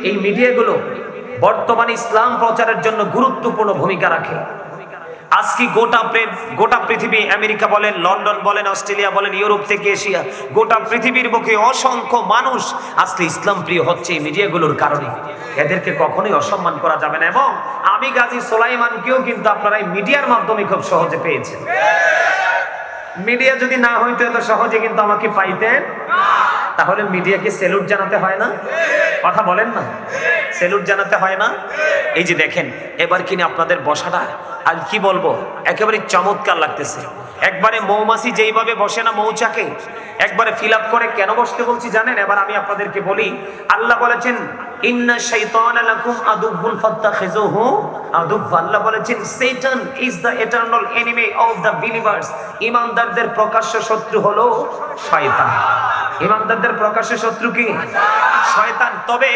এই মিডিয়াগুলো বর্তমানে ইসলাম প্রচারের জন্য গুরুত্বপূর্ণ ভূমিকা রাখে। আজকে গোটা পৃথিবী, আমেরিকা বলেন, লন্ডন বলেন, অস্ট্রেলিয়া বলেন, ইউরোপ থেকে এশিয়া, গোটা পৃথিবীর বুকে অসংখ্য মানুষ আজকে ইসলাম প্রিয় হচ্ছে এই মিডিয়াগুলোর কারণে। এদেরকে কখনোই অসম্মান করা যাবে না। এবং আমি গাজী সোলাইমানকেও কিন্তু আপনারা এই মিডিয়ার মাধ্যমে খুব সহজে পেয়েছেন। মিডিয়া যদি না হইতো এত সহজে কিন্তু আমাকে পাইতেন না। তাহলে মিডিয়াকে স্যালুট জানাতে হয় না? কথা বলেন না, স্যালুট জানাতে হয় না? এই যে দেখেন, এবার কিনে আপনাদের বসাটা আর কি বলবো, একেবারে চমৎকার লাগতেছে। একবারে মৌমাছি যেইভাবে বসে না মৌচাকে, একবারে ফিল আপ করে। কেন বসতে বলছি জানেন? এবার আমি আপনাদেরকে বলি। আল্লাহ বলেছেন ইন্না শাইতানা লাকুম আদুউন ফাত্তাখিযুহু আদুওয়া। আল্লাহ বলেছেন শয়তান is the eternal enemy of the believers. ঈমানদারদের প্রকাশ্য শত্রু হলো শয়তান। ঈমানদারদের প্রকাশ্য শত্রু কি? শয়তান। তবে